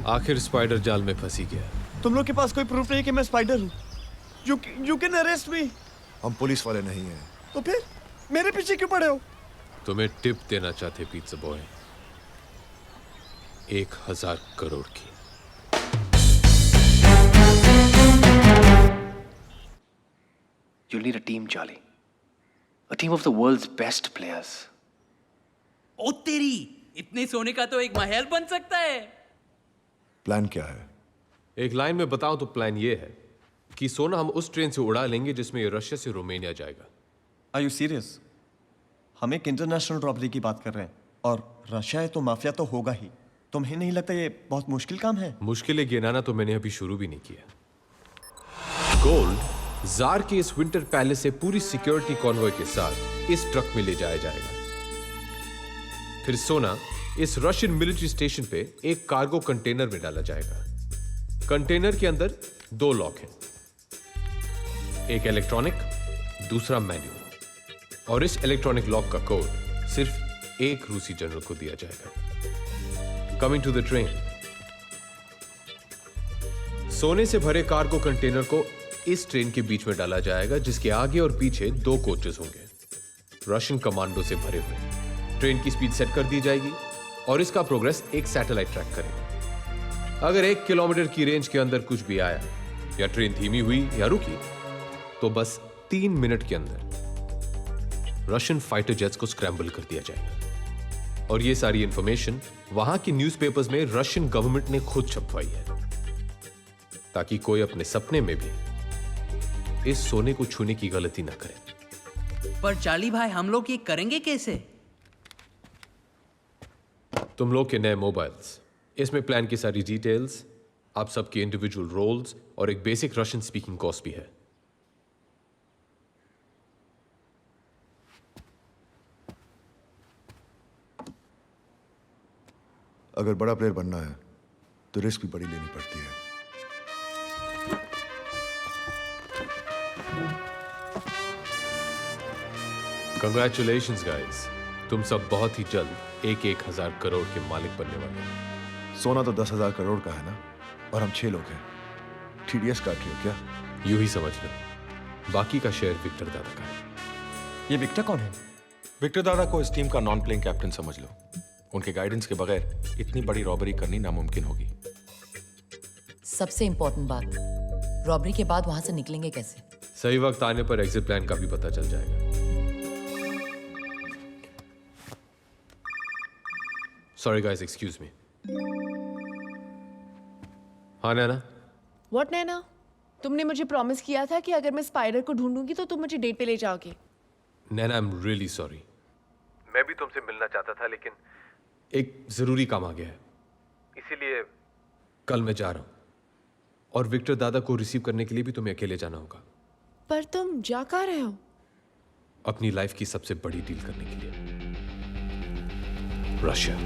आखिर स्पाइडर जाल में फंसी गया। तुम लोग के पास कोई प्रूफ नहीं कि मैं स्पाइडर हूँ? You can arrest me. हम पुलिस वाले नहीं हैं। तो फिर मेरे पीछे क्यों पड़े हो? तुम्हें टिप देना चाहते पिज़्ज़ा बॉय, 1000 करोड़ की। You'll need a team, Charlie. A team of the world's best players. ओ तेरी, इतने सोने का तो एक महल बन सकता है। प्लान क्या है? एक लाइन में बताऊं तो प्लान ये है कि सोना हम उस ट्रेन से उड़ा लेंगे जिसमें ये रशिया से रोमानिया जाएगा। Are you serious? हम एक इंटरनेशनल रॉबरी की बात कर रहे हैं और रशिया है तो माफिया तो होगा ही। तुम्हें नहीं लगता ये बहुत मुश्किल काम है? मुश्किलें गिनाना तो मैंने अभी शुरू भी नहीं किया। गोल्ड जार के इस विंटर पैलेस से पूरी सिक्योरिटी कॉन्वॉय के साथ इस ट्रक में ले जाया जाएगा। फिर सोना इस रशियन मिलिट्री स्टेशन पे एक कार्गो कंटेनर में डाला जाएगा। कंटेनर के अंदर 2 लॉक हैं, एक इलेक्ट्रॉनिक, दूसरा मैनुअल। और इस इलेक्ट्रॉनिक लॉक का कोड सिर्फ एक रूसी जनरल को दिया जाएगा। Coming to the train. सोने से भरे कार्गो कंटेनर को इस ट्रेन के बीच में डाला जाएगा, जिसके आगे और पीछे 2 कोचेस होंगे रशियन कमांडो से भरे हुए। ट्रेन की स्पीड सेट कर दी जाएगी और इसका प्रोग्रेस एक सैटेलाइट ट्रैक करेगा। अगर 1 किलोमीटर की रेंज के अंदर कुछ भी आया या ट्रेन धीमी हुई या रुकी तो बस 3 मिनट के अंदर रशियन फाइटर जेट्स को स्क्रैम्बल कर दिया जाएगा। और ये सारी इंफॉर्मेशन वहां की न्यूज़पेपर्स में रशियन गवर्नमेंट ने खुद छपवाई है, ताकि कोई अपने सपने में भी इस सोने को छूने की गलती ना करे। पर चार्ली भाई, हम लोग ये करेंगे कैसे? तुम लोग के नए मोबाइल्स, इसमें प्लान की सारी डिटेल्स, आप सबके इंडिविजुअल रोल्स और एक बेसिक रशियन स्पीकिंग कोर्स भी है। अगर बड़ा प्लेयर बनना है तो रिस्क भी बड़ी लेनी पड़ती है। कंग्रेचुलेशंस गाइस, तुम सब बहुत ही जल्द 1000 करोड़ के मालिक बनने वाले हैं। सोना तो 10,000 करोड़ का है ना, और हम 6 लोग हैं। TDS काट रही हो क्या? यूं ही समझ लो, बाकी का शेयर विक्टर दादा का है। ये विक्टर कौन है? विक्टर दादा को इस टीम का नॉन प्लेइंग कैप्टन समझ लो। उनके गाइडेंस के बगैर इतनी बड़ी रॉबरी करनी नामुमकिन होगी। सबसे इंपॉर्टेंट बात, रॉबरी के बाद वहां से निकलेंगे कैसे? सही वक्त आने पर एग्जिट प्लान का भी पता चल जाएगा। Sorry guys, excuse me. हाँ नैना? व्हाट नैना? तुमने मुझे प्रॉमिस किया था कि अगर मैं स्पाइडर को ढूंढूंगी तो तुम मुझे डेट पे ले जाओगे। नैना, आई एम रियली सॉरी। मैं भी तुमसे मिलना चाहता था, लेकिन एक जरूरी काम आ गया है, इसीलिए कल मैं जा रहा हूं। और विक्टर दादा को रिसीव करने के लिए भी तुम्हें अकेले जाना होगा। पर तुम जा कहाँ रहे हो? अपनी लाइफ की सबसे बड़ी डील करने के लिए, रशिया।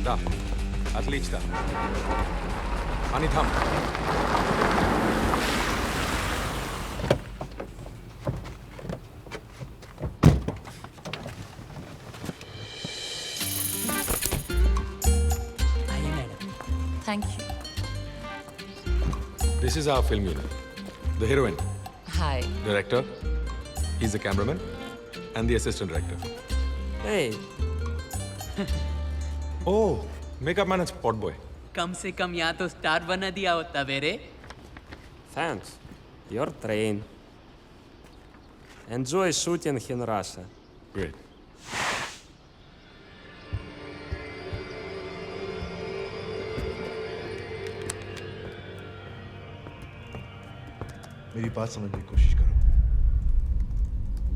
Da, отлично. Они там. आइए madam. Thank you. This is our film unit. The heroine, hi. director, he's the cameraman, and the assistant director. Hey, Oh, makeup man and spot boy. कम से कम यहाँ तो स्टार बना दिया होता मेरे। Thanks. Your train. Enjoy shooting in Russia. Great. मेरी बात समझने की कोशिश करो।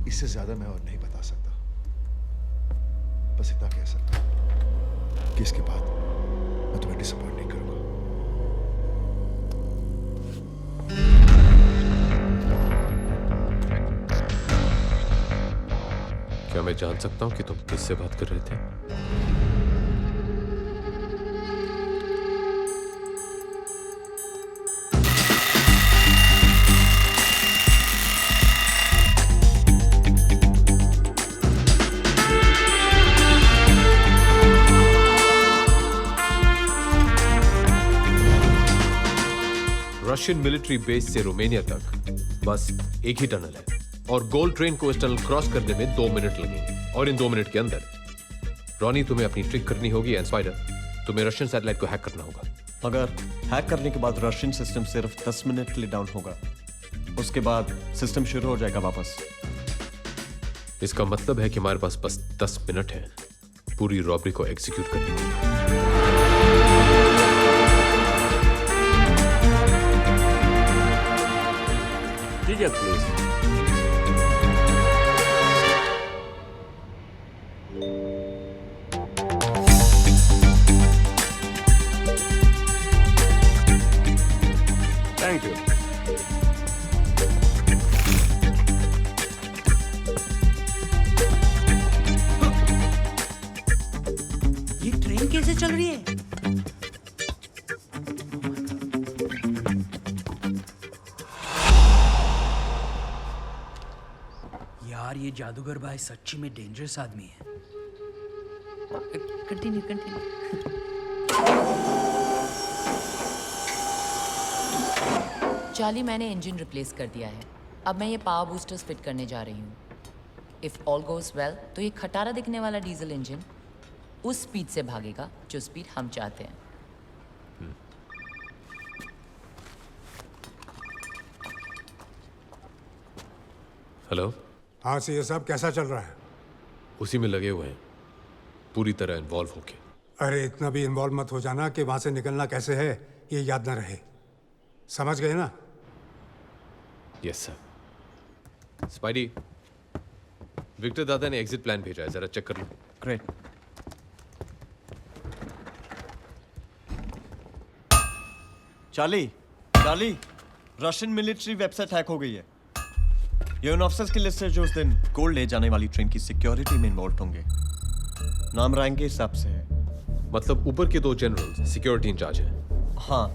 इससे ज्यादा मैं और नहीं बता सकता। बस इतना कह सकता हूं कि इसके बाद मैं तुम्हें डिसअपॉइंट नहीं करूंगा। क्या मैं जान सकता हूं कि तुम किससे बात कर रहे थे? रशियन मिलिट्री बेस से रोमानिया तक बस एक ही टनल है और गोल्ड ट्रेन को इस टनल क्रॉस करने में 2 मिनट लगेंगे और इन 2 मिनट के अंदर रॉनी तुम्हें अपनी ट्रिक करनी होगी एंड स्पाइडर तुम्हें रशियन सैटेलाइट को हैक करना होगा। अगर हैक करने के बाद रशियन सिस्टम सिर्फ 10 मिनट के लिए डाउन होगा, उसके बाद सिस्टम शुरू हो जाएगा वापस। इसका मतलब है कि हमारे पास बस 10 मिनट है पूरी रॉबरी को एग्जीक्यूट करने के लिए। Ticket, please. Thank you. ये ट्रेन कैसे चल रही है? यार ये जादूगर भाई सच्ची में डेंजरस आदमी है। Continue continue. चार्ली, मैंने इंजन रिप्लेस कर दिया है। अब मैं ये पावर बूस्टर्स फिट करने जा रही हूँ। इफ ऑल गोज वेल तो ये खटारा दिखने वाला डीजल इंजन उस स्पीड से भागेगा जो स्पीड हम चाहते हैं। हेलो, हाँ सी, ये सब कैसा चल रहा है? उसी में लगे हुए हैं पूरी तरह इन्वॉल्व होके। अरे इतना भी इन्वॉल्व मत हो जाना कि वहां से निकलना कैसे है ये याद ना रहे। समझ गए ना? Yes sir. स्पाइडी, विक्टर दादा ने एग्जिट प्लान भेजा है, जरा चेक कर लो। Great. Charlie, Charlie, Russian military website hack हो गई है। ये उन ऑफिसर्स की लिस्ट है जो उस दिन गोल्ड ले जाने वाली ट्रेन की सिक्योरिटी में इन्वॉल्व होंगे। नाम रैंक के हिसाब से है। मतलब ऊपर के 2 जनरल सिक्योरिटी इंचार्ज हैं। हाँ,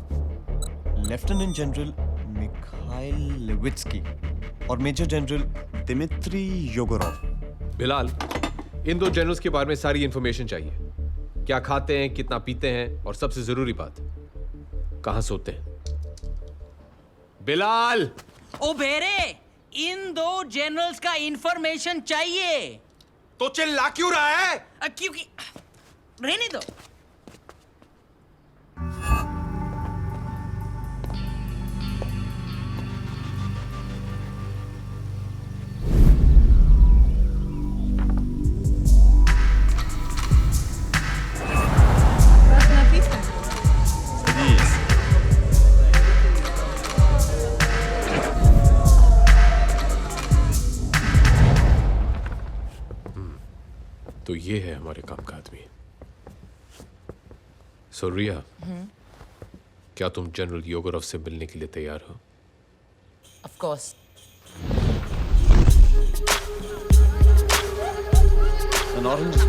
लेफ्टिनेंट जनरल मिखाइल लेविट्स्की और मेजर जनरल दिमित्री योगोरोव। बिलाल, इन 2 जनरल्स के बारे में सारी इंफॉर्मेशन चाहिए। क्या खाते हैं, कितना पीते हैं और सबसे जरूरी बात, कहां सोते हैं। बिलाल! ओ बेरे, इन 2 जनरल्स का इंफॉर्मेशन चाहिए। तो चिल्ला क्यों रहा है? क्योंकि रहने दो। तो ये है हमारे काम का आदमी। सो रिया, क्या तुम जनरल योगोरोव से मिलने के लिए तैयार हो? Of course. An orange